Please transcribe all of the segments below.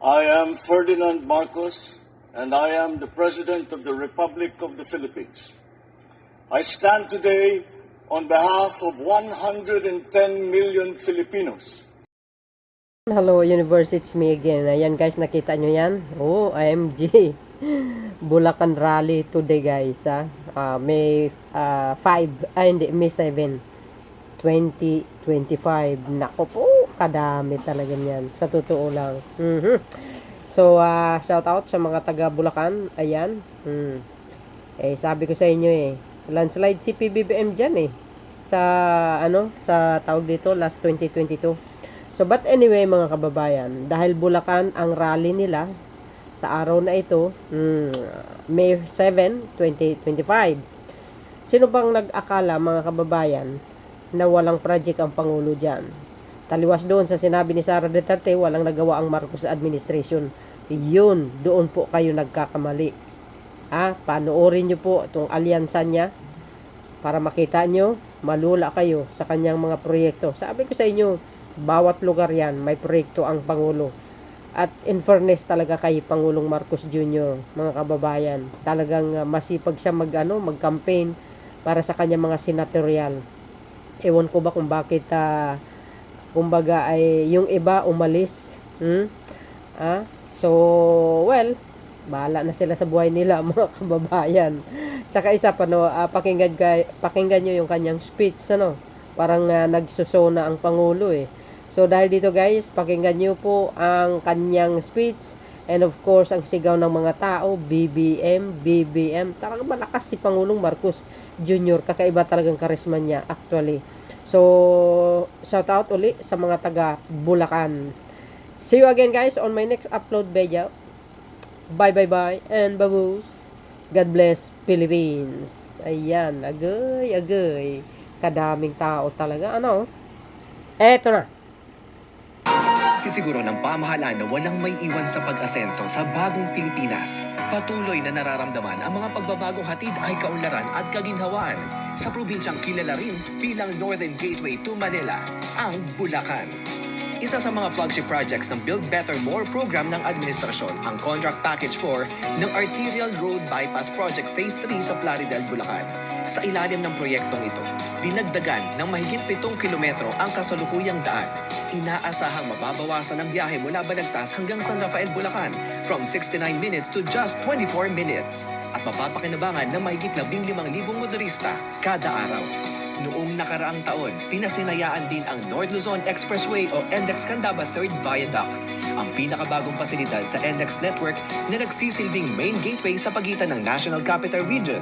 I am Ferdinand Marcos, and I am the President of the Republic of the Philippines. I stand today on behalf of 110 million Filipinos. Hello Universe, it's me again. Ayan guys, nakita nyo yan? Oh, IMG. Bulacan Rally today guys. May 5, hindi, May 7, 2025. Nako po, kadami talaga yan. Sa totoo lang. So, shout out sa mga taga Bulacan. Ayan. Sabi ko sa inyo landslide si PBBM dyan sa tawag dito, last 2022. So, but anyway mga kababayan, dahil Bulacan ang rally nila sa araw na ito, May 7, 2025. Sino bang nag-akala mga kababayan na walang project ang Pangulo dyan? Taliwas doon sa sinabi ni Sara Duterte, walang nagawa ang Marcos administration. Yun, doon po kayo nagkakamali. Panoorin nyo po itong alyansa niya para makita nyo, malula kayo sa kanyang mga proyekto. Sabi ko sa inyo, bawat lugar yan, may proyekto ang Pangulo. At in fairness talaga kay Pangulong Marcos Jr., mga kababayan, talagang masipag siya mag-campaign para sa kanyang mga senatorial. Ewan ko ba kung bakit kumbaga ay yung iba umalis. So, well, bahala na sila sa buhay nila mga kababayan. Tsaka isa pa pakinggan nyo yung kanyang speech, parang nagsusona ang Pangulo So dahil dito guys, pakinggan nyo po ang kanyang speech, and of course ang sigaw ng mga tao, BBM, BBM. Talagang malakas si Pangulong Marcos Jr. Kakaiba talagang karisma niya actually. So shout out uli sa mga taga Bulacan. See you again guys on my next upload video. Bye bye bye and babush. God bless Philippines. Ayan, agay. Kadaming tao talaga, Eto na. Sisiguro ng pamahalaan na walang may iwan sa pag-asenso sa bagong Pilipinas. Patuloy na nararamdaman ang mga pagbabagong hatid ay kaunlaran at kaginhawaan sa probinsyang kilala rin bilang Northern Gateway to Manila, ang Bulacan. Isa sa mga flagship projects ng Build Better More program ng administrasyon ang Contract Package 4 ng Arterial Road Bypass Project Phase 3 sa Plaridel, Bulacan. Sa ilalim ng proyektong ito, dinagdagan ng mahigit 7 kilometro ang kasalukuyang daan. Inaasahang mababawasan ang biyahe mula Balagtas hanggang San Rafael, Bulacan from 69 minutes to just 24 minutes at mapapakinabangan ng mahigit 15,000 motorista kada araw. Noong nakaraang taon, pinasinayaan din ang North Luzon Expressway o NLEX Candaba 3rd Viaduct, ang pinakabagong pasilidad sa NLEX network na nagsisilbing main gateway sa pagitan ng National Capital Region,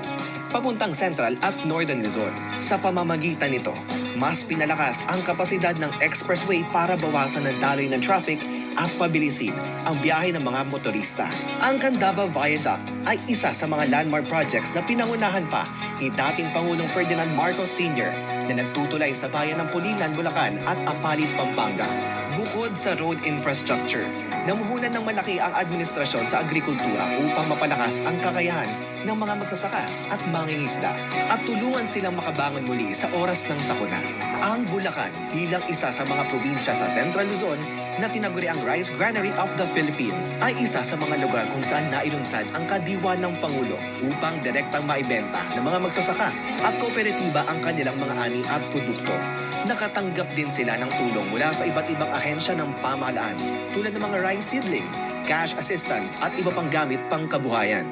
papuntang Central at Northern Luzon. Sa pamamagitan nito, mas pinalakas ang kapasidad ng expressway para bawasan ang daloy ng traffic at pabilisin ang biyahe ng mga motorista. Ang Candaba Viaduct ay isa sa mga landmark projects na pinangunahan pa ni dating Pangulong Ferdinand Marcos Sr. na nagtutulay sa bayan ng Pulilan, Bulacan at Apalit, Pampanga. Bukod sa road infrastructure, namuhunan ng malaki ang administrasyon sa agrikultura upang mapalakas ang kakayahan ng mga magsasaka at mangingisda at tulungan silang makabangon muli sa oras ng sakuna. Ang Bulacan bilang isa sa mga probinsya sa Central Luzon na tinaguri ang Rice Granary of the Philippines ay isa sa mga lugar kung saan nailunsad ang kadiwa ng Pangulo upang direktang maibenta ng mga magsasaka at kooperatiba ang kanilang mga ani at produkto. Nakatanggap din sila ng tulong mula sa iba't ibang ahensya ng pamahalaan tulad ng mga rice seedling, cash assistance at iba pang gamit pang kabuhayan.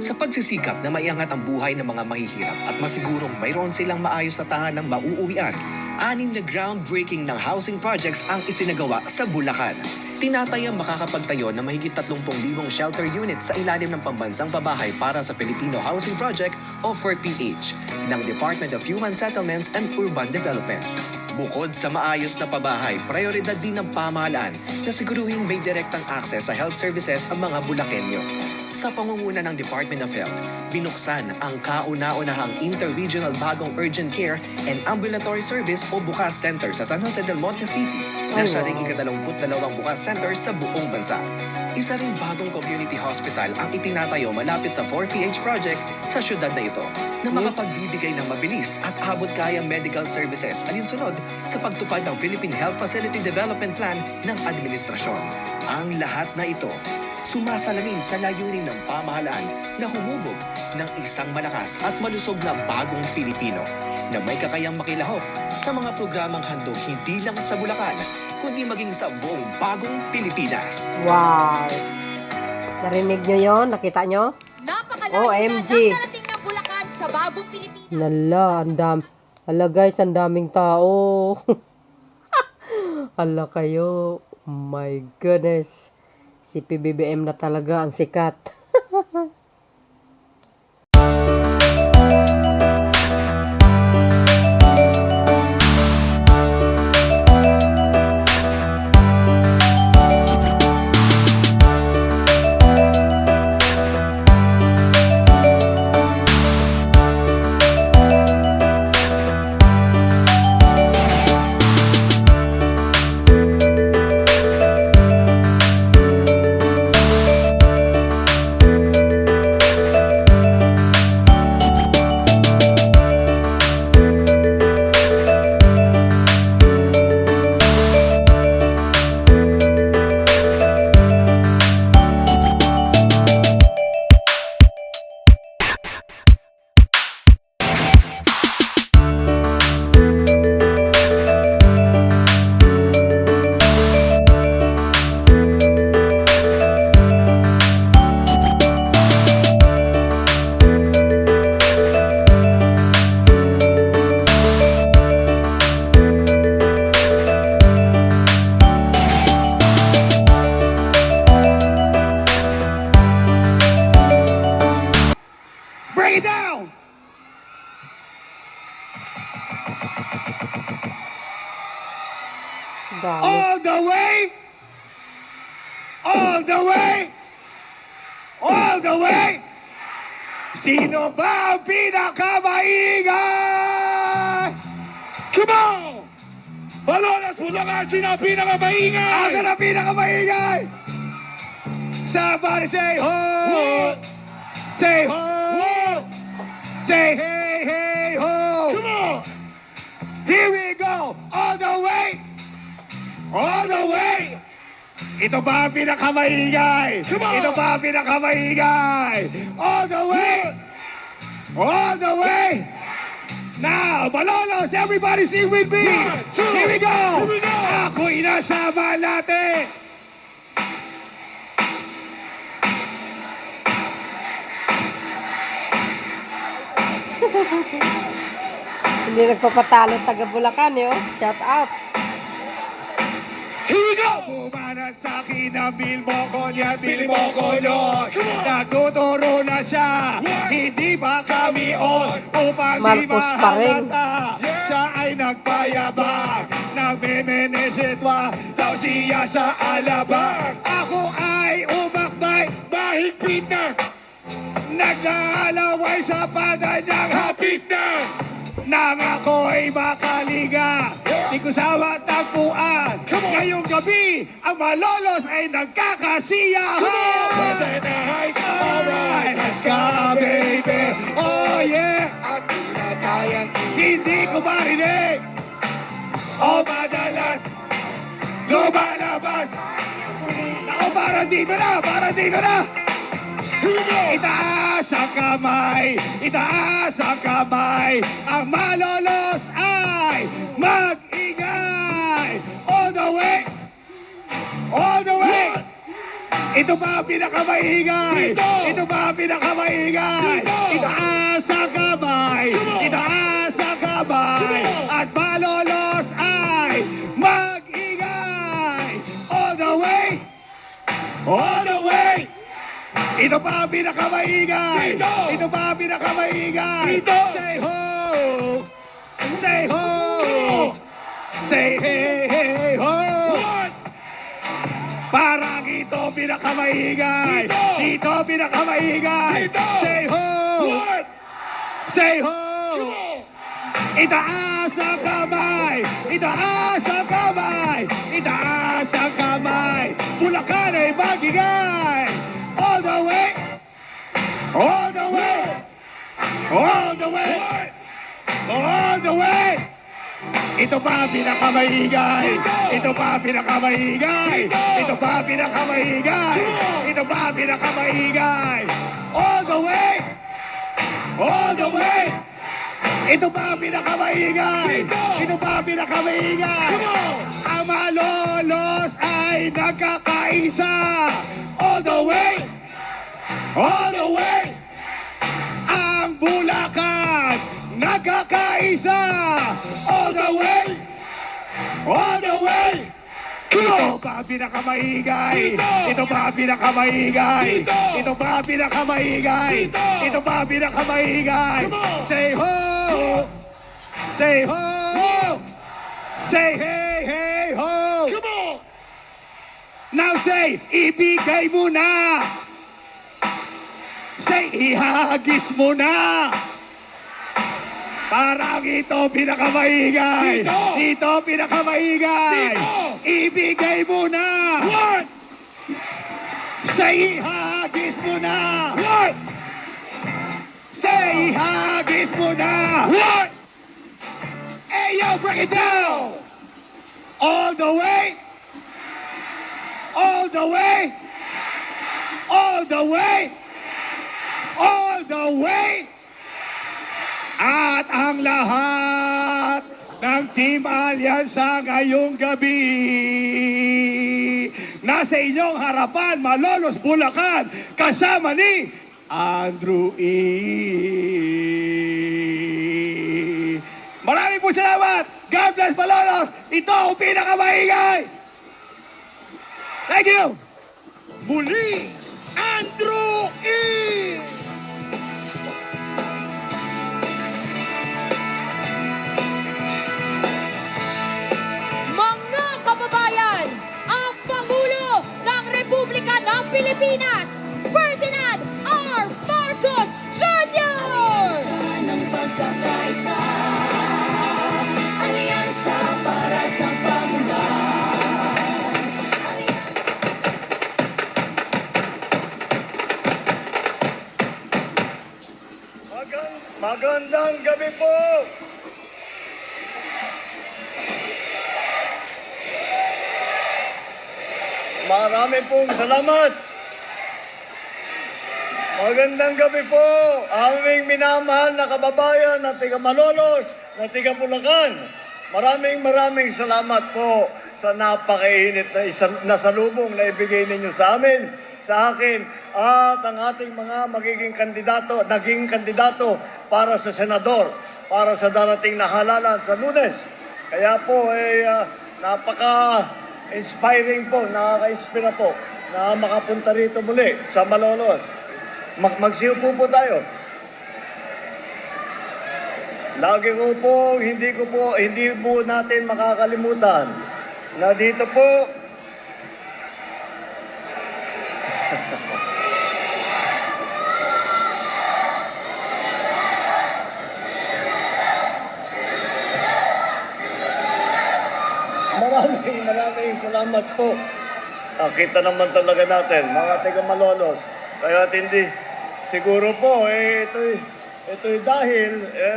Sa pagsisikap na maiangat ang buhay ng mga mahihirap at masigurong mayroon silang maayos na tahanang mauuwian, 6 na groundbreaking ng housing projects ang isinagawa sa Bulacan. Tinatayang makakapagtayo ng mahigit 30,000 shelter units sa ilalim ng pambansang pabahay para sa Filipino Housing Project o 4PH ng Department of Human Settlements and Urban Development. Bukod sa maayos na pabahay, prioridad din ng pamahalaan na siguruhin may direktang access sa health services ang mga Bulakenyo. Sa pangunguna ng Department of Health, binuksan ang kauna-unahang Interregional Bagong Urgent Care and Ambulatory Service o BUCAS Center sa San Jose del Monte City na siya rin ika-22 BUCAS Center sa buong bansa. Isa ring bagong community hospital ang itinatayo malapit sa 4PH project sa syudad na ito na makapagbibigay ng mabilis at abot-kayang medical services alinsunod sa pagtupad ng Philippine Health Facility Development Plan ng administrasyon. Ang lahat na ito, sumasalamin sa layunin ng pamahalaan na humubog ng isang malakas at malusog na bagong Pilipino na may kakayang makilahok sa mga programang handog hindi lang sa Bulacan, kundi maging sa buong bagong Pilipinas. Wow! Narinig nyo yon? Nakita nyo? Napakalayo OMG. na narating ng Bulacan sa bagong Pilipinas. Lala, Ala guys, ang daming tao. Ala kayo. Oh my goodness. Si PBBM na talaga ang sikat. Bring it down! Dami. All the way! All the way! All the way! Sino ba ang pinakamaingay? Come on! Malolos mo lang ang sino ang pinakamaingay! Ako na pinakamaingay! Somebody say ho! Say ho! Say hey, hey, ho! Come on! Here we go! All the way! All the way! Ito ba ang pinakamaingay? Ito ba ang pinakamaingay? All the way! All the way! Now, Malolos, everybody sing with me! Here we go! Ako'y nasa Malate! Hindi nagpapatalo taga Bulacan eh. Oh. Shout out. Here we go! Bumanat sa akin ang bilmokonyo, bilmokonyo. Nagtuturo na siya, hindi pa kami on. Upang di Marcos pa rin. mahalata, siya ay nagpayabang. Nagmemenesetwa, daw siya sa alabang. Ako ay umakbay, mahigpit na. Nag-aalaway sa padanyang hapit na. Nang ako'y makaliga, di ko sawa tagpuan. Ngayong gabi, ang Malolos ay nagkakasiyahan. Alright, let's go, baby. Oh yeah. At tinatayan, hindi ko marinig. O madalas, lumalabas. Ako, para dito na, para dito na. Itaas ang kamay, itaas ang kamay. Ang Malolos ay mag-ingay. All the way, all the way. Ito ba ang pinakamaingay? Ito ba ang pinakamaingay? Itaas ang kamay, itaas ang kamay. At Malolos ay mag-ingay. All the way, all the way. Ito pa ang pinakamaingay! Ito pa ang pinakamaingay! Say ho! Say ho! Say hey, hey, ho! Parang ito pinakamaingay! Ito pinakamaingay! Say ho! Say ho! Itaas ang kamay! Itaas ang kamay! Itaas ang kamay! Bulacan ay magigay! All the way! All the way! All the way! All the way! Ito pa pinakamaingay. Ito pa pinakamaingay. Ito pa pinakamaingay. Ito pa pinakamaingay. All the way. All the way. Ito pa pinakamaingay. Ito pa pinakamaingay. Ang Malolos ay nagkakaisa. All the way. All the way. Ang Bulacan nagkakaisa. All the way. All the way. Ito pa pinakamaingay. Ito pa pinakamaingay. Ito pa pinakamaingay. Ito pa pinakamaingay. Say ho! Say ho! Say hey, hey, ho! Come on! Now say, ibigay mo na! Say, ihagis mo na! Parang ito pinakamaingay. Ito pinakamaingay. Ibigay mo na. What? Say ihagis mo na. What? Say ihagis mo na. What? Hey yo, break it down. All the way. All the way. All the way. All the way. At ang lahat ng Team Alyansa ngayong gabi, nasa inyong harapan, Malolos, Bulacan, kasama ni Andrew E. Maraming po salamat! God bless Malolos! Ito ang pinakamaingay! Thank you! Muli, Andrew E. Mga kababayan, ang Pangulo ng Republika ng Pilipinas, Ferdinand R. Marcos Jr. Ng pagkakaisa, alyansa para sa paglaban. Magandang gabi po! Marami pong salamat. Magandang gabi po, aming minamahal na kababayan na tiga Malolos, na tiga Bulacan. Maraming salamat po sa napakainit na salubong na ibigay ninyo sa amin, sa akin, at ang ating mga magiging kandidato, naging kandidato para sa senador, para sa darating na halalan sa Lunes. Kaya po, napaka-inspiring po, nakaka-inspira po na makapunta rito muli sa Malolos. Magsiupo po tayo. Lagi ko po, hindi po natin makakalimutan na dito po, maraming salamat po. Kita naman talaga natin, mga taga Malolos. Kaya hindi, siguro po, ito'y dahil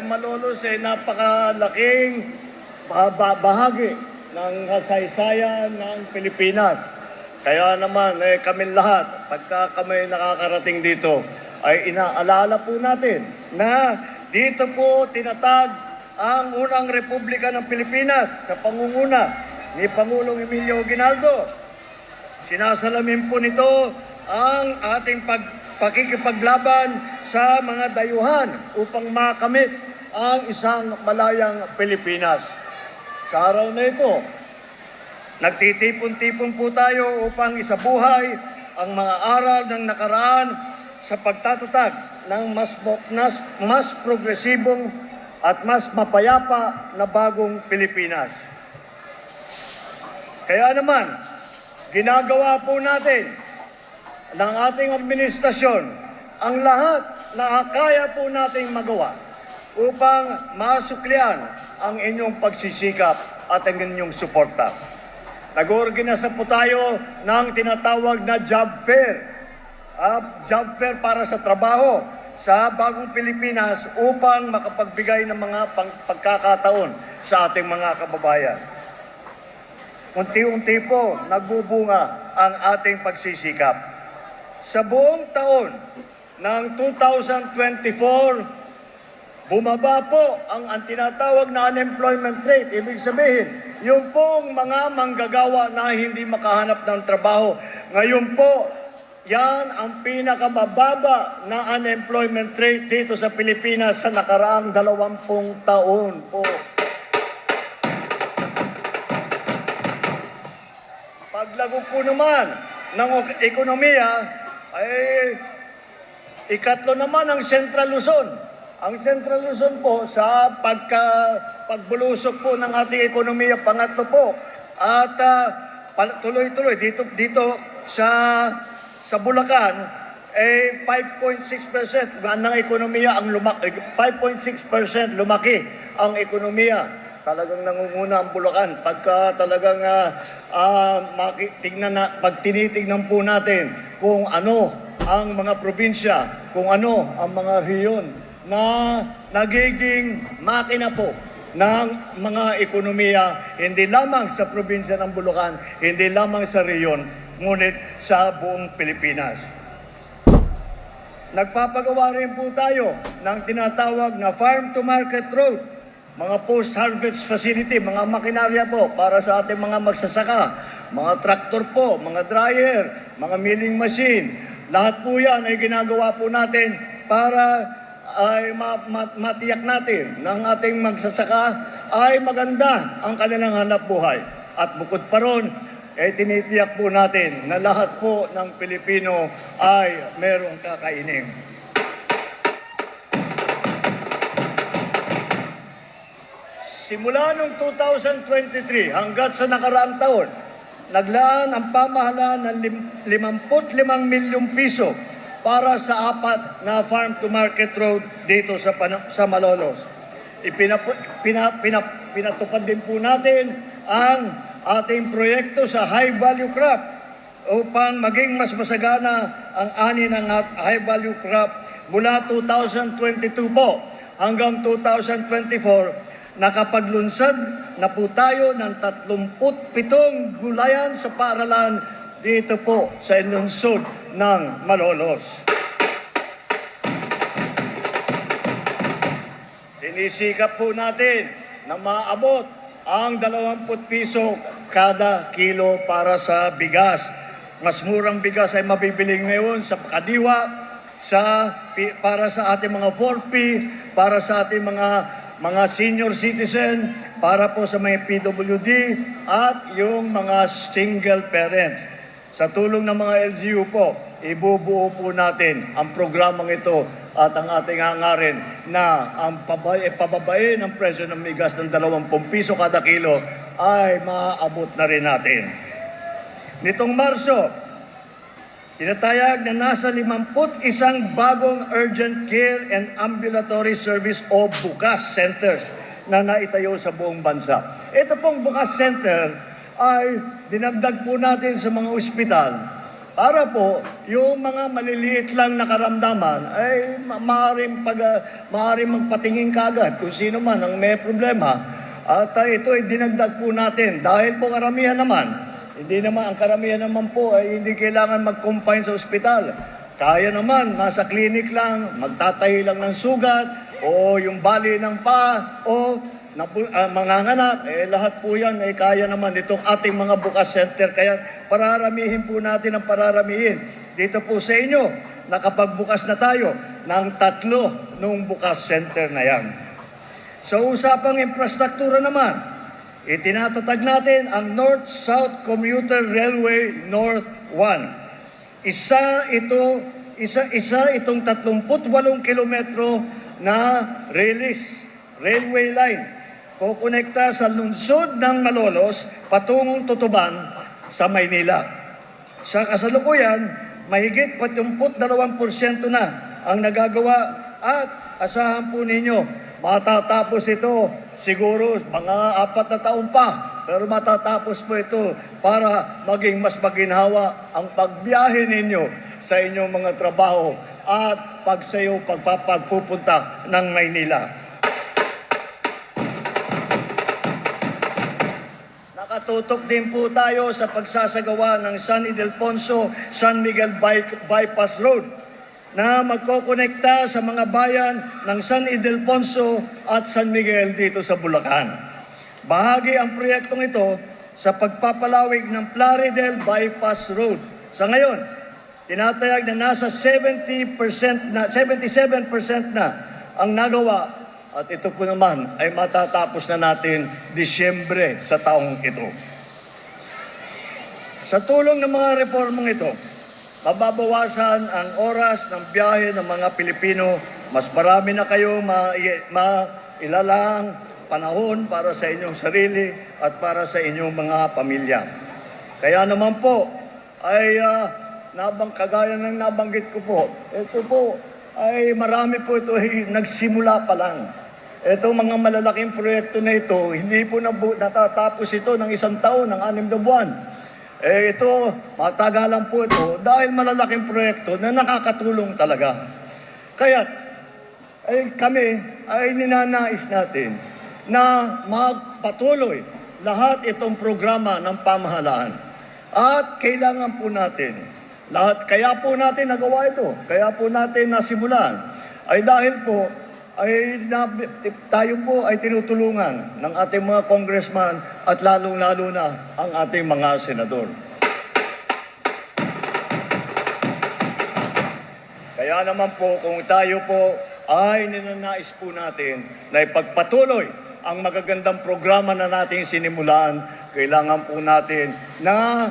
Malolos ay napakalaking bahagi ng kasaysayan ng Pilipinas. Kaya naman, kami lahat, pagka kami nakakarating dito, ay inaalala po natin na dito po tinatag ang unang Republika ng Pilipinas sa pangunguna ni Pangulong Emilio Aguinaldo. Sinasalamin po nito ang ating pakikipaglaban sa mga dayuhan upang makamit ang isang malayang Pilipinas. Sa araw na ito, nagtitipon-tipon po tayo upang isabuhay ang mga aral ng nakaraan sa pagtatatag ng mas progresibong at mas mapayapa na bagong Pilipinas. Kaya naman, ginagawa po natin ng ating administrasyon ang lahat na kaya po nating magawa upang masuklian ang inyong pagsisikap at ang inyong suporta. Nag-organisa po tayo ng tinatawag na job fair. Job fair para sa trabaho. sa bagong Pilipinas upang makapagbigay ng mga pagkakataon sa ating mga kababayan. Unti-unti po nagbubunga ang ating pagsisikap. Sa buong taon ng 2024, bumaba po ang tinatawag na unemployment rate. Ibig sabihin, yung pong mga manggagawa na hindi makahanap ng trabaho. Ngayon po, yan ang pinakamababa na unemployment rate dito sa Pilipinas sa nakaraang 20 taon po. Paglago po naman ng ekonomiya, ay ikatlo naman ang Central Luzon. Ang Central Luzon po sa pagbulusok po ng ating ekonomiya, pangatlo po. At tuloy-tuloy dito sa Bulacan, 5.6% ng ekonomiya ang lumaki. 5.6% lumaki ang ekonomiya. Talagang nangunguna ang Bulacan. Pagka talagang pag tinitignan po natin kung ano ang mga probinsya, kung ano ang mga rehiyon na nagiging makina po ng mga ekonomiya, hindi lamang sa probinsya ng Bulacan, hindi lamang sa rehiyon, ngunit sa buong Pilipinas. Nagpapagawa rin po tayo ng tinatawag na farm-to-market road, mga post-harvest facility, mga makinarya po para sa ating mga magsasaka, mga traktor po, mga dryer, mga milling machine. Lahat po yan ay ginagawa po natin para ay matiyak natin ng ating magsasaka ay maganda ang kanilang hanap buhay. At bukod pa ron, tinitiyak po natin na lahat po ng Pilipino ay merong kakainin. Simula noong 2023 hanggat sa nakaraang taon, naglaan ang pamahalaan ng 55 milyong piso para sa 4 na farm-to-market road dito sa Malolos. Pinatupad din po natin ang ating proyekto sa high-value crop upang maging mas masagana ang ani ng high-value crop mula 2022 po hanggang 2024. Nakapaglunsad na po tayo ng 37 gulayan sa paaralan dito po sa lungsod ng Malolos. Sinisikap po natin na maabot ang 20 piso kada kilo para sa bigas. Mas murang bigas ay mabibili ngayon sa Kadiwa, para sa ating mga 4P, para sa ating mga senior citizen, para po sa mga PWD at yung mga single parents. Sa tulong ng mga LGU po, ibubuo po natin ang programang ito at ang ating hangarin na ang pababain ng presyo ng bigas ng 20 piso kada kilo ay maaabot na rin natin. Nitong Marso, tinatayag na nasa 51 bagong urgent care and ambulatory service o BUCAS centers na naitayo sa buong bansa. Ito pong BUCAS center ay dinagdag po natin sa mga ospital para po yung mga maliliit lang na karamdaman ay maaaring magpatingin kaagad kung sino man ang may problema. At ito ay dinagdag po natin dahil po karamihan naman, ang karamihan naman po ay hindi kailangan mag-confine sa ospital. Kaya naman, nasa clinic lang, magtatahi lang ng sugat, o yung bali ng paa, o manganganak, lahat po yan ay kaya naman itong ating mga BUCAS center. Kaya pararamihin po natin ang pararamihin. Dito po sa inyo, nakapagbukas na tayo ng 3 nung BUCAS center na yan. Sa usapang infrastruktura naman, itinatatag natin ang North-South Commuter Railway North 1. Isa itong 38 kilometro na railway line. Kukonekta sa lungsod ng Malolos patungong Tutuban sa Maynila. Sa kasalukuyan, mahigit 22% na ang nagagawa at asahan po ninyo, matatapos ito siguro mga 4 na taon pa, pero matatapos po ito para maging mas maginhawa ang pagbiyahe ninyo sa inyong mga trabaho at pagsayo pagpupunta ng Maynila. Nakatutok din po tayo sa pagsasagawa ng San Ildefonso, San Miguel Bypass Road na magkokonekta sa mga bayan ng San Ildefonso at San Miguel dito sa Bulacan. Bahagi ang proyektong ito sa pagpapalawig ng Plaridel Bypass Road. Sa ngayon, tinatayag na nasa 77% na ang nagawa at ito po naman ay matatapos na natin Disyembre sa taong ito. Sa tulong ng mga reformang ito, mababawasan ang oras ng biyahe ng mga Pilipino. Mas marami na kayo mailalang panahon para sa inyong sarili at para sa inyong mga pamilya. Kaya naman po ay kagaya ng nabanggit ko po, ito po ay marami po ito ay nagsimula pa lang. Itong mga malalaking proyekto na ito, hindi po natatapos ito ng 1 taon, ng 6 na buwan. Ito, matagalan po ito dahil malalaking proyekto na nakakatulong talaga. Kaya kami ay ninanais natin na magpatuloy lahat itong programa ng pamahalaan. At kailangan po natin, kaya po natin nagawa ito, kaya po natin nasimulan, ay dahil po, tayo po ay tinutulungan ng ating mga congressman at lalong-lalo na ang ating mga senador. Kaya naman po, kung tayo po ay ninanais po natin na ipagpatuloy ang magagandang programa na nating sinimulan, kailangan po natin na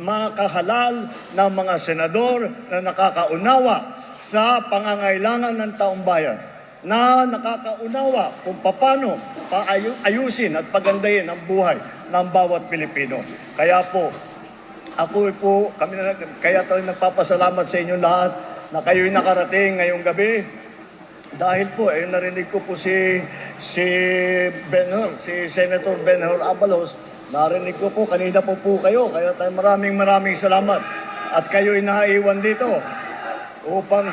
makahalal ng mga senador na nakakaunawa sa pangangailangan ng taong bayan, na nakakaunawa kung paano ayusin at pagandahin ang buhay ng bawat Pilipino. Kaya po, kaya tayo nagpapasalamat sa inyo lahat na kayo'y nakarating ngayong gabi. Dahil po, narinig ko po si Senator Benhur Abalos, narinig ko po, kanina po kayo, kaya tayo maraming salamat. At kayo'y naiwan dito upang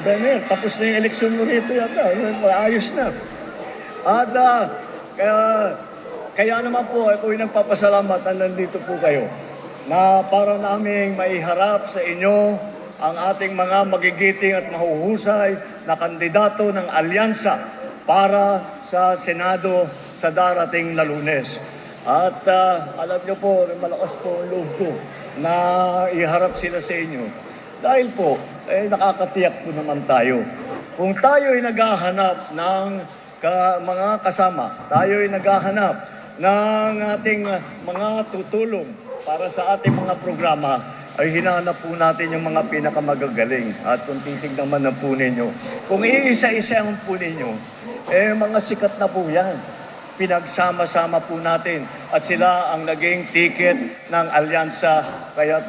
Benhur, tapos na yung eleksyon mo rito yata, ayos na. At kaya naman po, ako'y nagpapasalamat na nandito po kayo na para naming maiharap sa inyo ang ating mga magigiting at mahuhusay na kandidato ng alyansa para sa Senado sa darating na Lunes. At alam nyo po, malakas po ang loob ko na iharap sila sa inyo. Dahil po, nakakatiyak po naman tayo. Kung tayo ay naghahanap ng mga kasama, tayo ay naghahanap ng ating mga tutulong para sa ating mga programa, ay hinahanap po natin yung mga pinakamagagaling. At kung titignan man po ninyo, kung iisa-isa po ninyo, mga sikat na po yan. Pinagsama-sama po natin at sila ang naging ticket ng alyansa. Kaya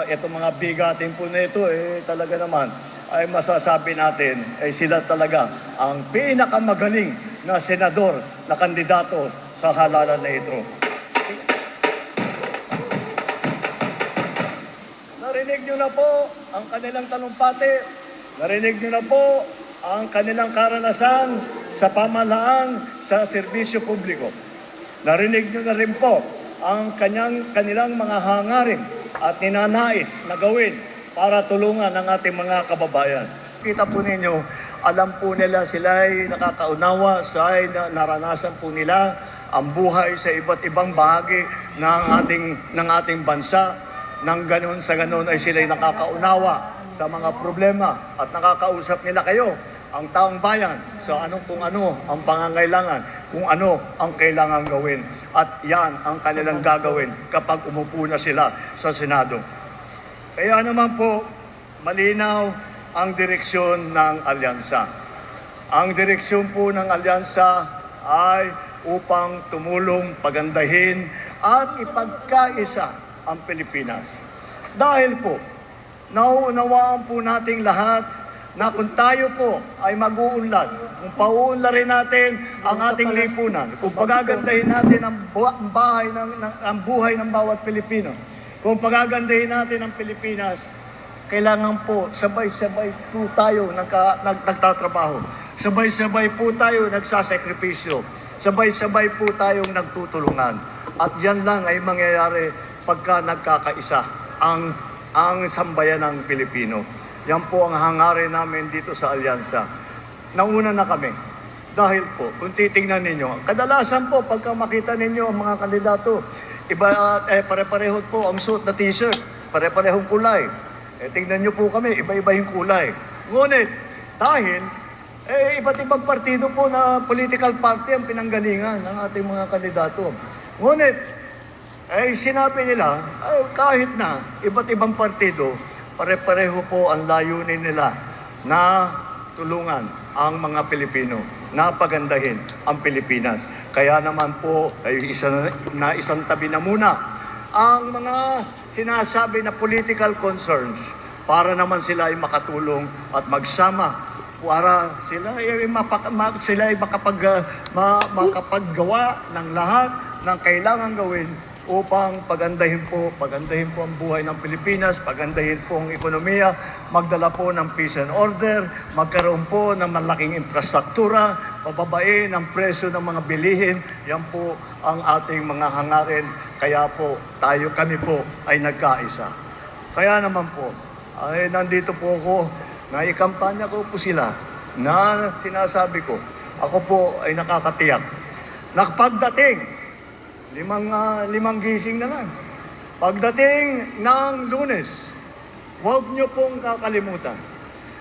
itong mga bigatin po na ito, talaga naman, ay masasabi natin, sila talaga ang pinakamagaling na senador na kandidato sa halalan na ito. Narinig nyo na po ang kanilang talumpati. Narinig nyo na po ang kanilang karanasan sa pamahalaan sa serbisyo publiko. Narinig nyo na rin po ang kanilang mga hangarin at ninanais na gawin para tulungan ang ating mga kababayan. Kita po ninyo, alam po nila sila ay nakakaunawa sa naranasan po nila ang buhay sa iba't ibang bahagi ng ating bansa. Nang ganun sa ganun ay sila ay nakakaunawa sa mga problema at nakakausap nila kayo, ang taong bayan, sa kung ano ang pangangailangan, kung ano ang kailangan gawin. At yan ang kanilang gagawin kapag umupo na sila sa Senado. Kaya naman po, malinaw ang direksyon ng alyansa. Ang direksyon po ng alyansa ay upang tumulong, pagandahin at ipagkaisa ang Pilipinas. Dahil po, nauunawaan po nating lahat na kung tayo po ay mag-uunlad, kung pauunlarin natin ang ating lipunan, kung pagagandahin natin ang buhay ng bawat Pilipino, kung pagagandahin natin ang Pilipinas, kailangan po sabay-sabay po tayo nagtatrabaho. Sabay-sabay po tayo nagsasakripisyo. Sabay-sabay po tayong nagtutulungan. At yan lang ay mangyayari pagka nagkakaisa ang sambayan ng Pilipino. Yan po ang hangarin namin dito sa Alyansa. Nauna na kami. Dahil po, kung titingnan ninyo, kadalasan po pagka makita ninyo ang mga kandidato, pare-pareho po ang suot na t-shirt, pare-parehong kulay. Tingnan nyo po kami, iba-iba yung kulay. Ngunit, dahil, iba't ibang partido po na political party ang pinanggalingan ng ating mga kandidato. Ngunit, sinabi nila, kahit na iba't ibang partido, pare-pareho po ang layunin nila na tulungan ang mga Pilipino, na pagandahin ang Pilipinas. Kaya naman po, isang tabi na muna ang mga sinasabi na political concerns para naman sila ay makatulong at magsama para sila ay makapaggawa ng lahat ng kailangan gawin upang pagandahin po ang buhay ng Pilipinas, pagandahin po ang ekonomiya, magdala po ng peace and order, magkaroon po ng malaking infrastruktura, pababain ang presyo ng mga bilihin. Yan po ang ating mga hangarin. Kaya po kami po ay nagkaisa. Kaya naman po, ay nandito po ako, na ikampanya ko po sila, na sinasabi ko, ako po ay nakakatiyak. Pagdating, limang gising na lang. Pagdating ng Lunes, huwag niyo pong kakalimutan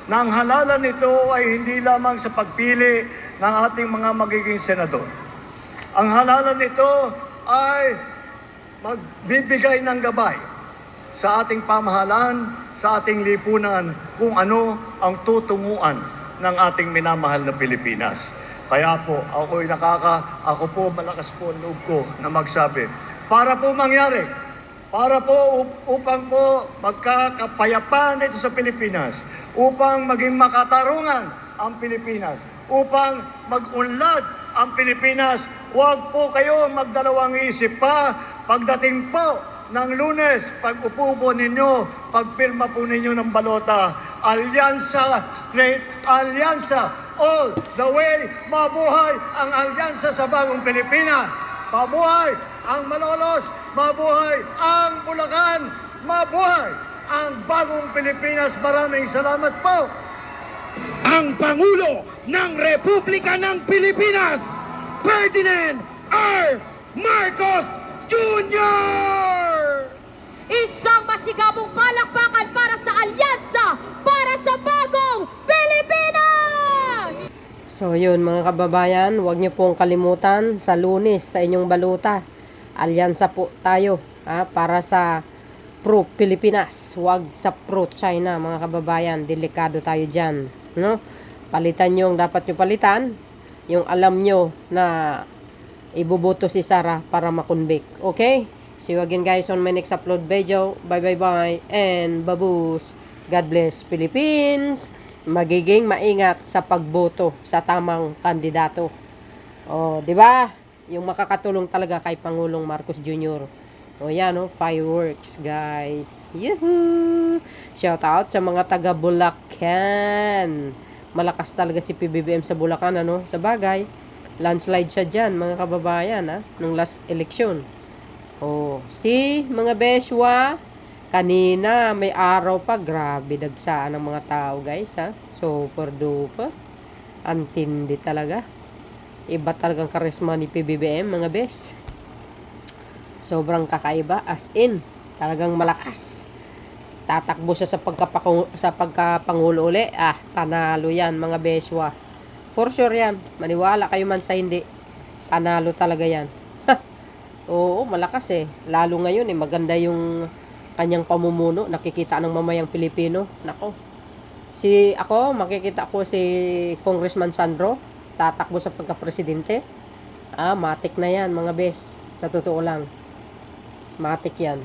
na ang halalan nito ay hindi lamang sa pagpili ng ating mga magiging senador. Ang halalan nito ay magbibigay ng gabay sa ating pamahalaan, sa ating lipunan, kung ano ang tutunguan ng ating minamahal na Pilipinas. Kaya po, ako po malakas po ang loob ko na magsabi, para po mangyari, para po upang po magkakapayapaan dito sa Pilipinas, upang maging makatarungan ang Pilipinas, upang mag-unlad ang Pilipinas, huwag po kayo magdalawang isip pa pagdating po ng Lunes, pag-upo po ninyo, pagpirma po ninyo ng balota, Alyansa, straight Alyansa, all the way, mabuhay ang Alyansa sa bagong Pilipinas, mabuhay ang Malolos, mabuhay ang Bulacan, mabuhay ang bagong Pilipinas. Maraming salamat po. Ang Pangulo ng Republika ng Pilipinas, Ferdinand R. Marcos Jr. Isang masigabong palakpakan para sa Alyansa, para sa bagong Pilipinas! So yun mga kababayan, huwag niyo pong kalimutan sa Lunes sa inyong baluta. Alyansa po tayo para sa pro-Pilipinas, huwag sa pro-China mga kababayan. Delikado tayo dyan. No? Palitan nyo ang dapat nyo palitan, yung alam nyo na ibuboto si Sara para makonvict. Okay? See you again guys on my next upload video. Bye bye bye and baboos. God bless Philippines. Magiging maingat sa pagboto sa tamang kandidato. Oh, 'di ba? Yung makakatulong talaga kay Pangulong Marcos Jr. O yan, fireworks guys. Yuhuu! Shout out sa mga taga Bulacan. Malakas talaga si PBBM sa Bulacan, Sa bagay, landslide siya dyan, mga kababayan, nung last election. Mga Beshwa, kanina may araw pa, grabe dagsaan ng mga tao guys, super duper. Antindi talaga. Iba talagang karisma ni PBBM, mga bes. Sobrang kakaiba, as in, talagang malakas. Tatakbo siya sa pagkapangulo uli. Panalo yan, mga Beshwa. For sure yan. Maniwala kayo man sa hindi. Panalo talaga yan. Oo, malakas Lalo ngayon maganda yung kanyang pamumuno. Nakikita ng mamayang Pilipino. Nako. Makikita ko si Congressman Sandro. Tatakbo sa pagka-presidente. Matik na yan, mga bes. Sa totoo lang. Matik yan.